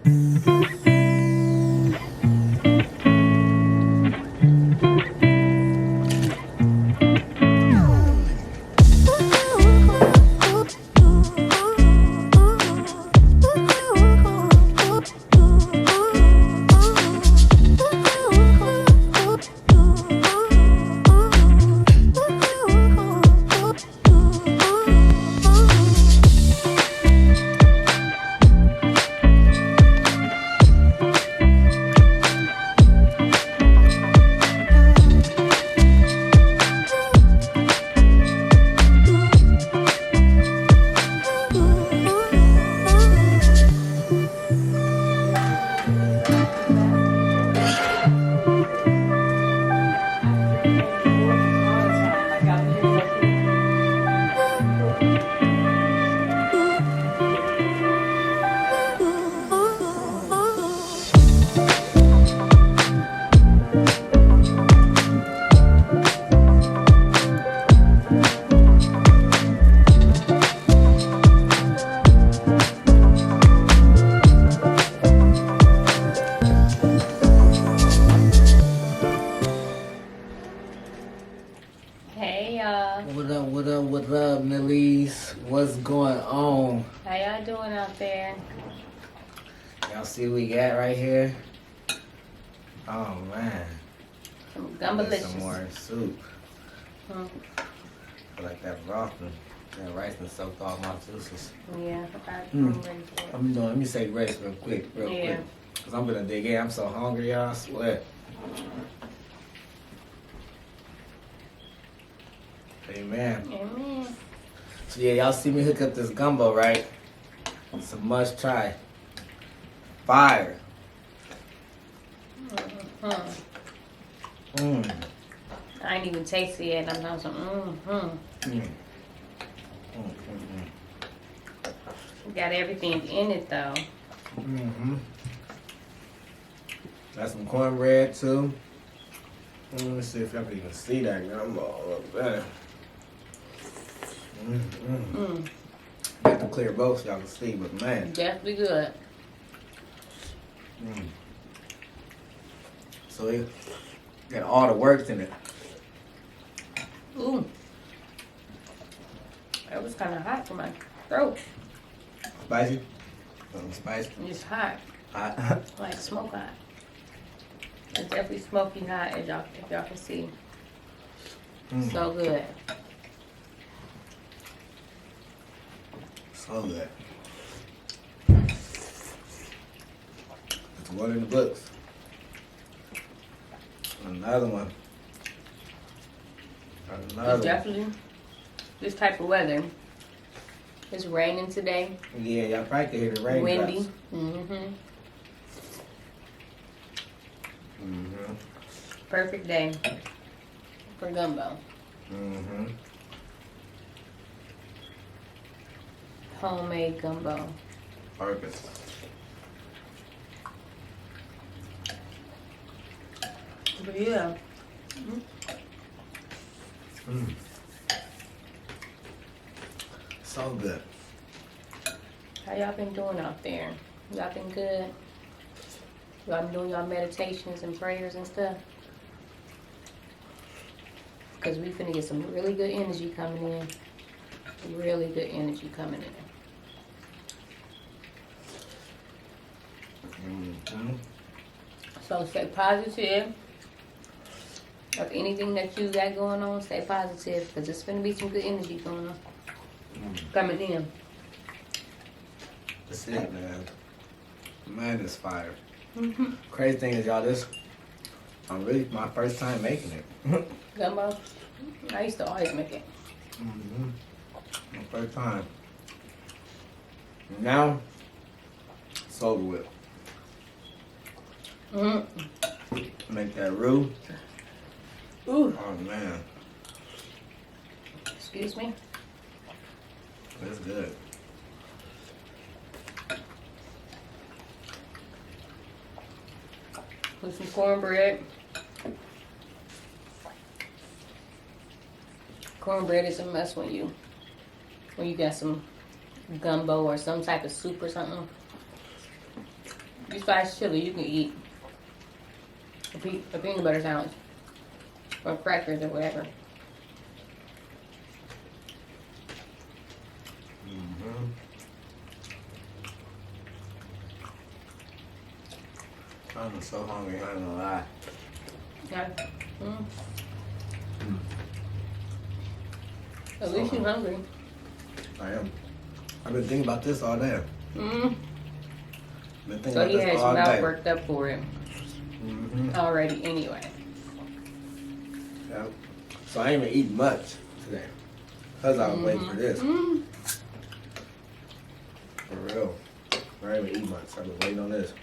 Hey y'all. What up, Millies? What's going on? How y'all doing out there? Y'all see what we got right here? Oh man. Some Get gumbalicious. some more soup. Hmm. I like that broth and that rice and soaked all my juices. Yeah, I'm ready for it. Let me say grace real quick. Cause I'm gonna dig in. I'm so hungry, y'all. I swear. Amen. Amen. So yeah, y'all see me hook up this gumbo, right? It's a must try. Fire. I ain't even tasted it yet. I'm not some. Got everything in it though. Got some cornbread too. Let me see if y'all can even see that gumbo up there. Got to clear both so y'all can see, but man. Definitely good. So it got all the works in it. Ooh. That was kind of hot for my throat. Spicy? Spicy? It's hot. Hot? Like smoke hot. It's definitely smoky hot, as y'all, if y'all can see. So good. So good. It's one in the books. Another one. It's definitely this type of weather. It's raining today. Yeah, y'all probably can hear the rain. Windy. Perfect day for gumbo. Homemade gumbo. Perfect. But yeah. So good. How y'all been doing out there? Y'all been good? Y'all been doing y'all meditations and prayers and stuff? Because we finna get some really good energy coming in. Really good energy coming in. So stay positive. Of anything that you got going on, stay positive. Because there's finna be some good energy going on. Coming in. That's it, man. Man, it's fire. Crazy thing is, y'all, this I'm really my first time making it. Gumbo? I used to always make it. My first time. Now, it's over with. Make that roux. Ooh. Oh, man. Excuse me? That's good. Put some cornbread. Cornbread is a must when you got some gumbo or some type of soup or something. besides chili, you can eat a peanut butter sandwich or crackers or whatever. I'm so hungry, I ain't gonna lie. Yeah. At least you're hungry. I am. I've been thinking about this all day. Mm. Been thinking So about he this has all your mouth day. worked up for it already anyway. Yeah. So I ain't even eating much today. Because I was waiting for this. For real. I ain't even eating much. I've been waiting on this.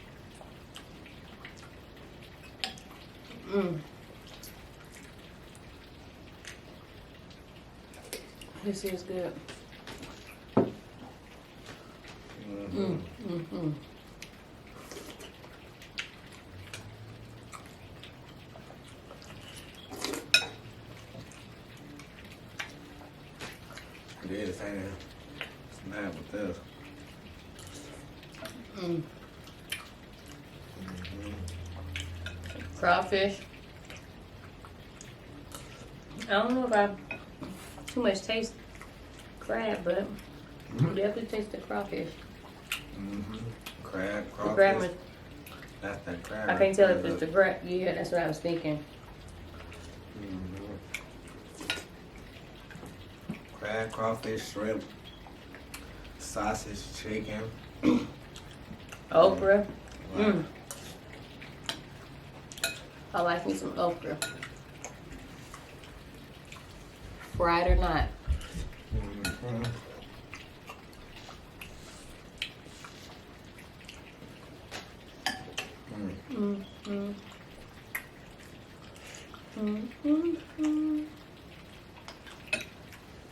This is good. It is, ain't it? It's mad with this. Crawfish. I don't know if I too much taste crab, but definitely taste the crawfish. Crab, The crawfish. crab was, That's that crab. I can't tell if it's the crab. Yeah, that's what I was thinking. Crab, crawfish, shrimp, sausage, chicken. Okra. Wow. I like me some okra. Fried or not.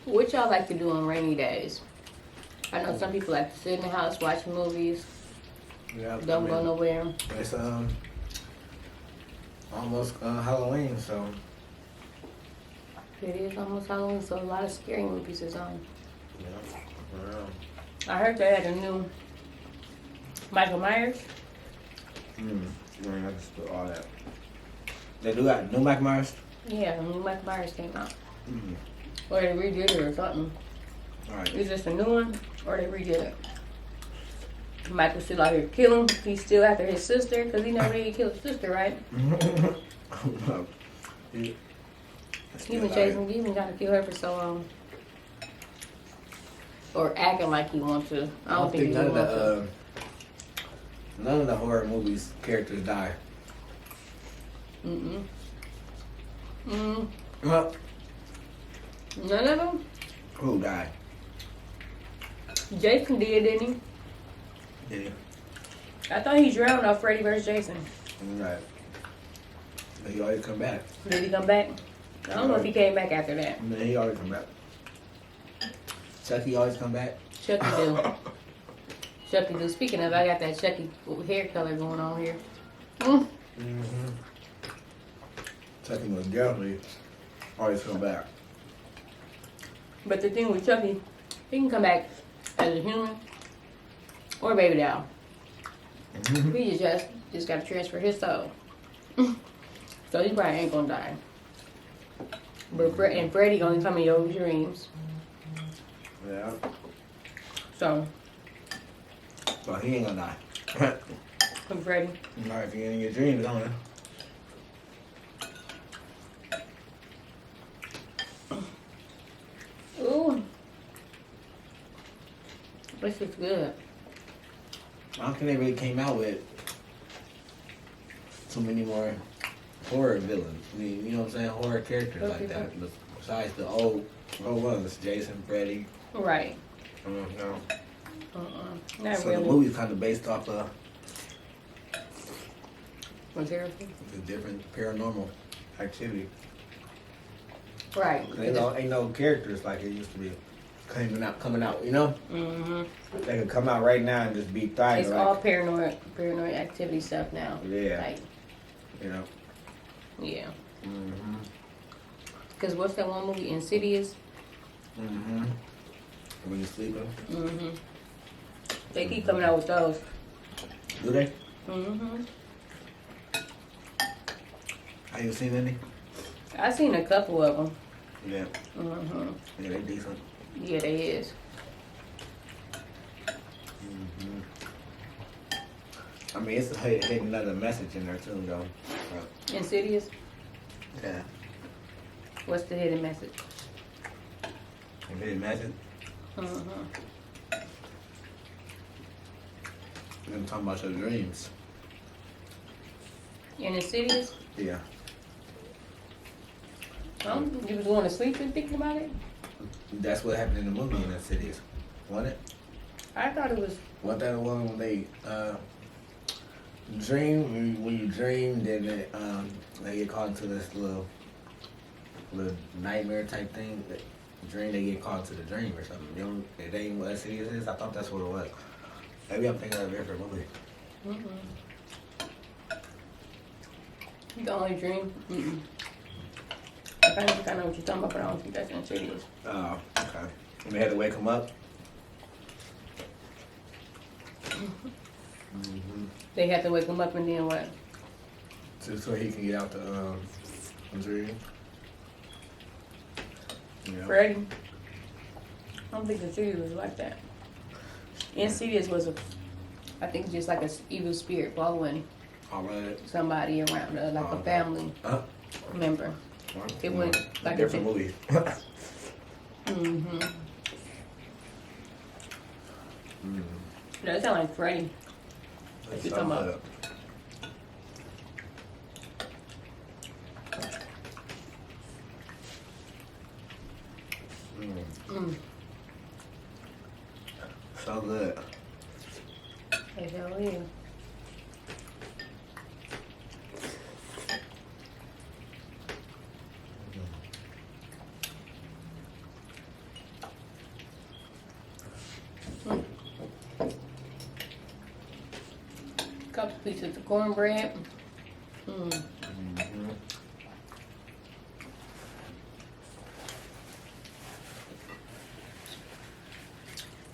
What y'all like to do on rainy days? I know some people like to sit in the house, watch movies, Yeah, don't go nowhere. It's almost Halloween, so It is almost Halloween, so a lot of scary movies is on. yeah. I heard they had a new Michael Myers. I just do all that. They do got new Mike Myers. Yeah, the new Michael Myers came out. Or they redid it or something. All right. Is this a new one or they redid it? Michael still out here killing. He's still after his sister because he never really killed his sister, right? He been chasing. He been trying to kill her for so long. Or acting like he wants to. I don't think he none of wants to. the none of the horror movies characters die. Well, None of them? who died? Jason did, didn't Yeah. he? I thought he drowned off Freddy vs. Jason. Right. But he always come back. Did he come back? I don't know if he came back after that. I mean, he always come back. Chucky always come back. Chucky do. Chucky do. Speaking of, I got that Chucky hair color going on here. Chucky was definitely always come back. But the thing with Chucky, he can come back as a human or a baby doll. He just got to transfer his soul. So he probably ain't gonna die. But Freddy gonna come in your dreams. Yeah. So, So he ain't gonna die. from Freddy. Alright, if he ain't in your dreams, don't it? Ooh. This is good. I don't think they really came out with too many more horror villains. I mean, you know what I'm saying? Horror characters like that. But besides the old ones, Jason, Freddy. Right. No. Not So really. the movie's kind of based off of What's everything? the different paranormal activity. Right. Ain't no characters like it used to be coming out, you know? They could come out right now and just be thriving. It's all paranoid activity stuff now. Yeah. Like, You know? yeah. Cause what's that one movie, Insidious? When you're sleeping. They keep coming out with those. Do they? Mm-hmm. Have you seen any? I seen a couple of them. Yeah. Mm-hmm. Yeah, they decent. Yeah, they is. Mm-hmm. I mean, it's hidden another message in there too, though. Insidious? Yeah. What's the hidden message? A hidden message? Mm-hmm. I'm talking about your dreams. In Insidious? Yeah. You was going to sleep and thinking about it? That's what happened in the movie in Insidious. Wasn't it? I thought it was. Wasn't that the one when they dream, when you dream, then they get caught into this little nightmare type thing? That dream, they get caught into the dream or something. You know, it ain't what Insidious is? I thought that's what it was. Maybe I'm thinking of a different movie. Mm-mm. The only dream? Mm-mm. I kind of know what you're talking about, but I don't think that's Insidious. Oh, okay. And they had to wake him up? Mm-hmm. They had to wake him up and then what? So he can get out the dream? Yeah. Freddy? I don't think Insidious was like that. Insidious was I think just like an evil spirit following All right. somebody around, like a family member. It went like different movie. Mm-hmm. That sound like Freddy. What you talking about? So good. It sure is. Couple pieces of cornbread.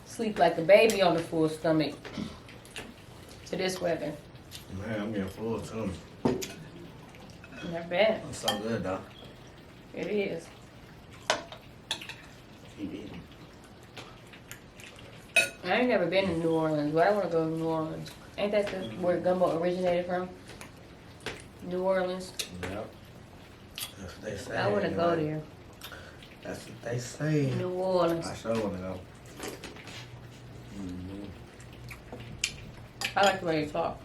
Sleep like a baby on a full stomach to this weather. Man, I'm getting full too. Not bad. It's so good though. It is. Keep eating. I ain't never been to New Orleans, but I want to go to New Orleans. Ain't that where Gumbo originated from? New Orleans. Yep. That's what they say. I want to go there. That's what they say. New Orleans. I sure want to go. I like the way you talk.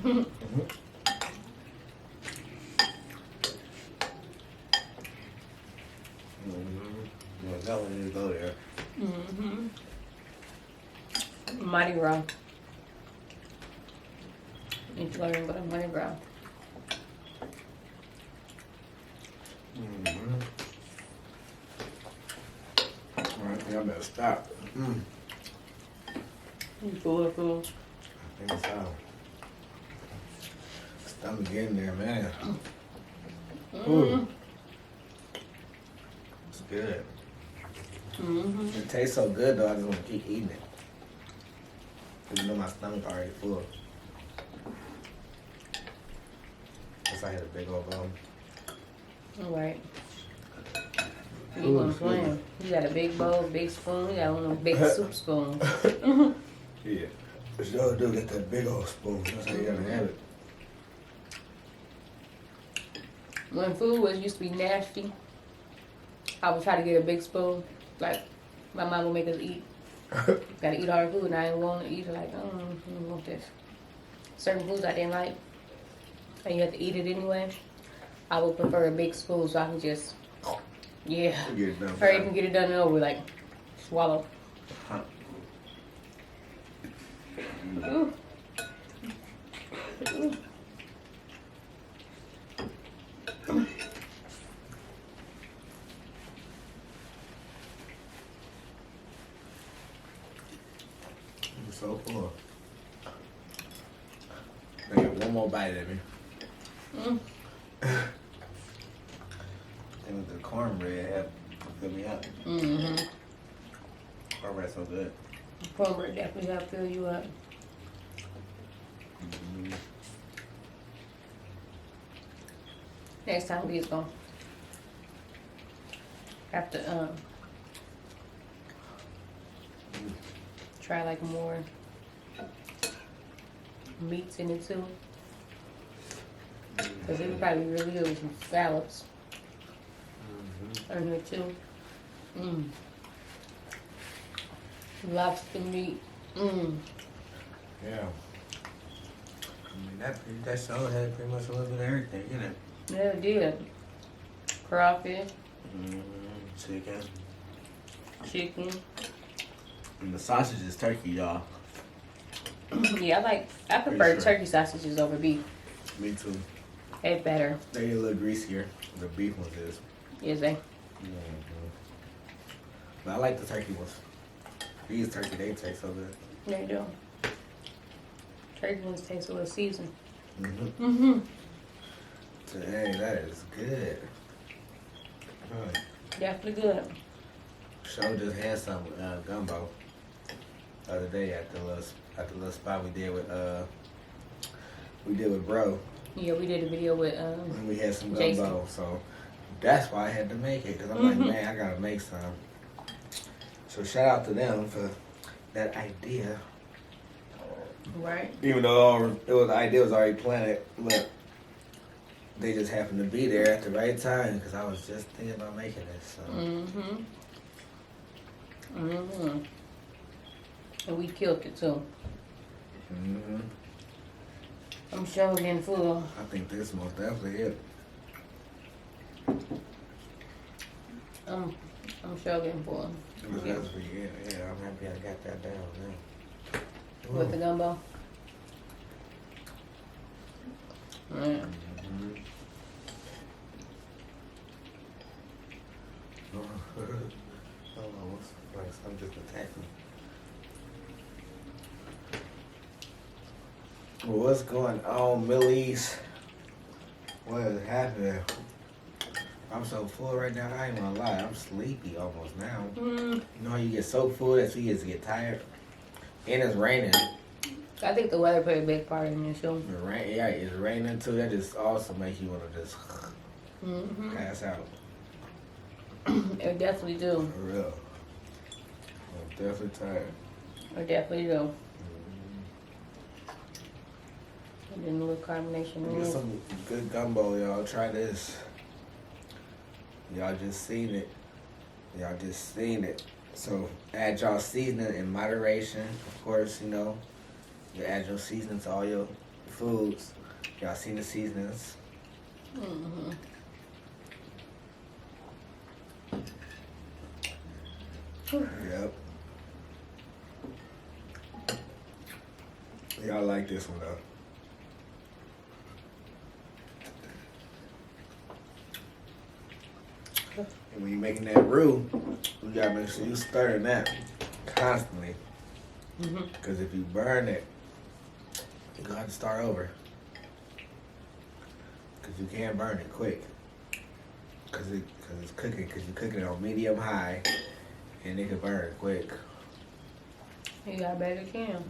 Yeah, that one need to go there. Mardi Gras. Need to learn about Mardi Gras. Alright, I better stop. You full of food. I think so. Stomach getting there, man. Ooh. It's good. It tastes so good though, I just want to keep eating it. Even though my stomach already full. Guess I had a big old bone. Alright. You gonna plan. You got a big bowl, big spoon. You got one of them big soup spoons. Yeah. But y'all do get that big old spoon. That's how you gotta have it. When food used to be nasty, I would try to get a big spoon. Like, my mom would make us eat. Gotta eat all the food, and I didn't want to eat it. Like, I don't want this. Certain foods I didn't like, and you have to eat it anyway. I would prefer a big spoon so I can just, Get it done. hurry up and get it done and over. Like, swallow. Ooh. Ooh. I'm so full. I got one more bite at me. And with the cornbread, have fill me up. Cornbread's so good. Cornbread definitely help fill you up. Next time we just gonna have to try like more meats in it too. Cause it would probably be really good with some scallops in here too. Lobster meat. Yeah. I mean, that show had pretty much a little bit of everything, you know. Yeah, it did. Crawfish, Chicken. chicken. And the sausage is turkey, y'all. Yeah, I prefer sure. turkey sausages over beef. Me too. It's better. They a little greasier. The beef ones is. Is they? But I like the turkey ones. These turkey, they taste so good. They do. Turkey ones taste a little seasoned. Dang, that is good. Definitely good. Show just had some gumbo the other day at the little spot we did with bro. Yeah, we did a video with And we had some Jason. gumbo, so that's why I had to make it. Cause I'm like, man, I gotta make some. So shout out to them for that idea. Right. Even though the idea was already planted, but they just happened to be there at the right time because I was just thinking about making it. So. And we killed it too. I'm sure getting full. I think this most definitely it. I'm sure getting full. Yeah, I'm happy I got that down now. With the gumbo. Yeah. I'm just attacking. Well, what's going on, Millies? What is happening? I'm so full right now, I ain't gonna lie, I'm sleepy almost now. You know how you get so full that you just get tired? And it's raining. I think the weather played a big part in this show. Yeah, it's raining too. That just also makes you want to just pass out. It definitely do. For real. I'm definitely tired. It definitely do. And then a little carbonation. Get some good gumbo, y'all. Try this. Y'all just seen it. So add y'all seasoning in moderation. Of course, you know. You add your seasoning to all your foods. Y'all seen the seasonings. Yep. Y'all like this one though. And when you're making that roux, you gotta make sure you stirring that constantly. Because if you burn it, you're gonna have to start over. Because you can't burn it quick. Because it's cooking. Because you're cooking it on medium high, and it can burn quick. You got better can.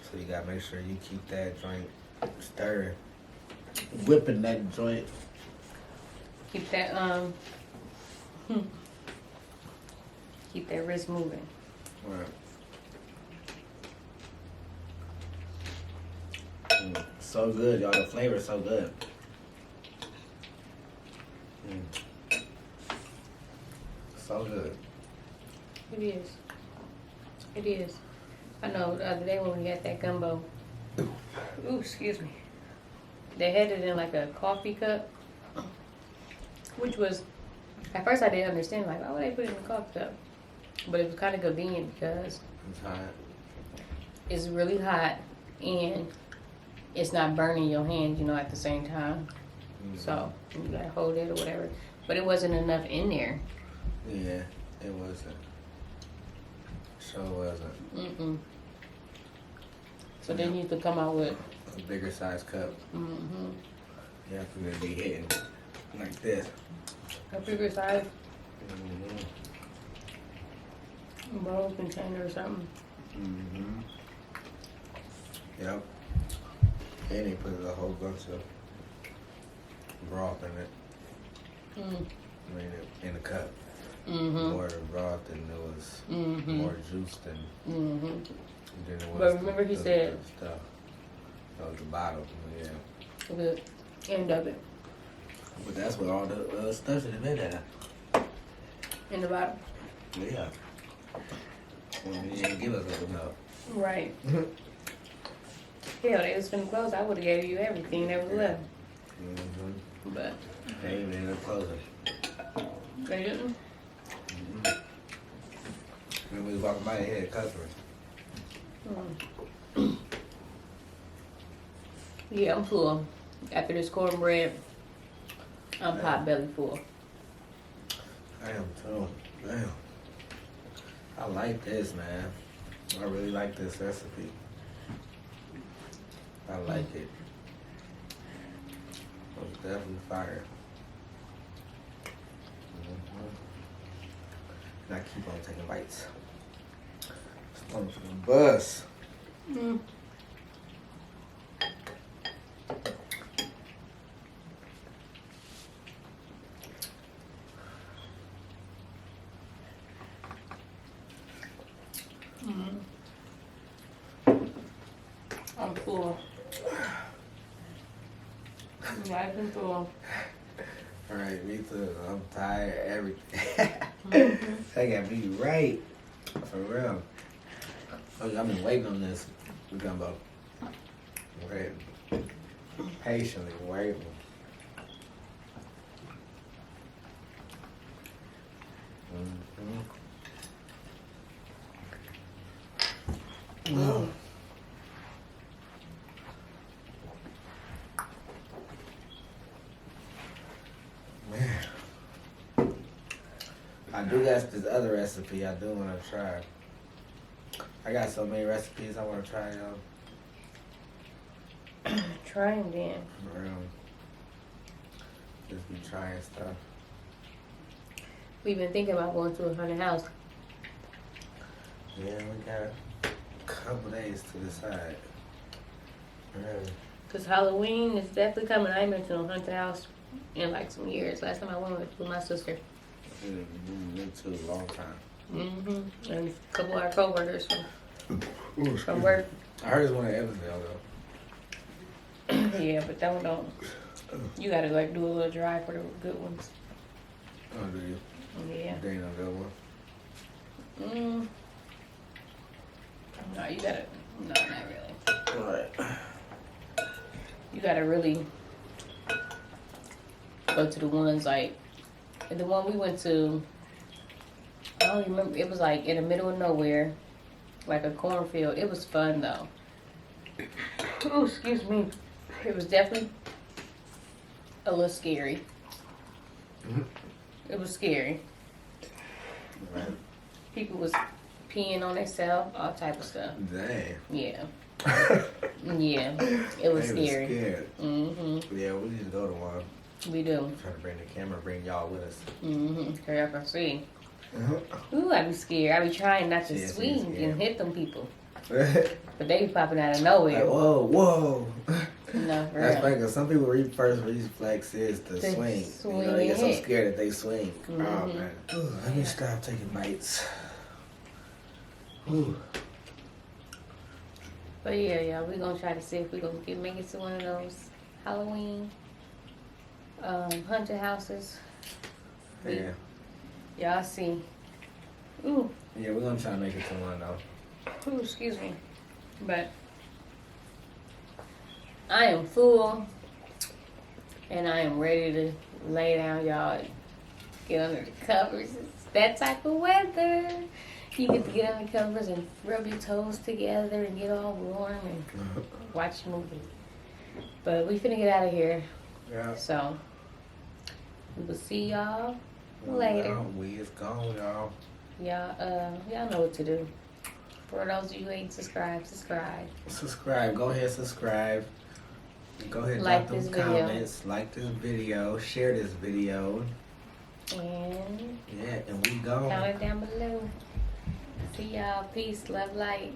So you gotta make sure you keep that joint stirring, whipping that joint. Keep that keep that wrist moving. Right. So good, y'all. The flavor is so good. So good. It is. It is. I know the other day when we had that gumbo. Ooh, excuse me. They had it in like a coffee cup. Which was, at first I didn't understand, like, why would they put it in a coffee cup? But it was kind of convenient because It's hot. it's really hot and it's not burning your hand, you know, at the same time. So you gotta hold it or whatever. But it wasn't enough in there. Yeah, it wasn't. Sure wasn't. So they need to come out with A bigger size cup. You have to be hitting like this. a bigger size bowl container or something. Yep. And they put a whole bunch of broth in it. I mean, in the cup. More broth than there was more juice than it was. But remember he said stuff. That was the bottom, yeah. The end of it. But that's what all the stuff should have been at. In the bottom. Yeah. When they didn't give us enough. Right. Hell, they was finna close. I would have gave you everything that was left. But they ain't ended up closing. They didn't? When we was walking by, they had customers. Yeah, I'm full. After this cornbread, I'm pot belly full. I am too. Damn. I like this, man. I really like this recipe. I like it. It's definitely fire. And I keep on taking bites. It's on for the bus. I'm full. Nice and full. Alright, me too. I'm tired of everything. That got me right. For real. I've been waiting on this gumbo. Waiting. Patiently waiting. Man. I do got this other recipe I do want to try. I got so many recipes I want to try, y'all. Try them then. For real. Just be trying stuff. We've been thinking about going to a haunted house. Yeah, we got a couple days to decide. Really. Cause Halloween is definitely coming. I ain't been to no haunted house in like some years. Last time I went was with my sister. Me too, a long time. And a couple of our coworkers from work. I heard it's one in Evansville though. Yeah, but that one don't. You gotta like do a little drive for the good ones. Oh, do you? Yeah. They ain't no good one. No, you gotta. No, not really. Alright. You gotta really go to the ones like the one we went to. I don't remember. It was like in the middle of nowhere, like a cornfield. It was fun though. Oh, excuse me. It was definitely a little scary. It was scary. Right. People was peeing on themselves, all type of stuff. Dang. Yeah. Yeah. It was They scary. Scared. Yeah, we need to go to one. We do. I'm trying to bring the camera, bring y'all with us. So y'all can see. Ooh, I be scared. I be trying not to Yes, swing yes, and hit them people. Like, But they be popping out of nowhere. whoa. No, for That's real. funny because some people first reflex is to To swing. swing You know, they get so and hit. scared that they swing. Oh, man. Ooh, let me stop taking bites. Ooh. But yeah, we gonna try to see if we gonna make it to one of those Halloween haunted houses. Yeah. Y'all see. Ooh, Yeah, we're going to try to make it to one, though. ooh, excuse me. But I am full and I am ready to lay down, y'all. Get under the covers. It's that type of weather. You get to get under the covers and rub your toes together and get all warm and watch a movie. But we finna get out of here. Yeah. So we will see y'all later. We is gone, y'all. Y'all know what to do. For those of you who ain't subscribed, subscribe. Subscribe. Go ahead, subscribe. Go ahead, Like drop this them video. comments. Like this video. Share this video. And Yeah, and we gone. comment down below. See y'all. Peace, love, light.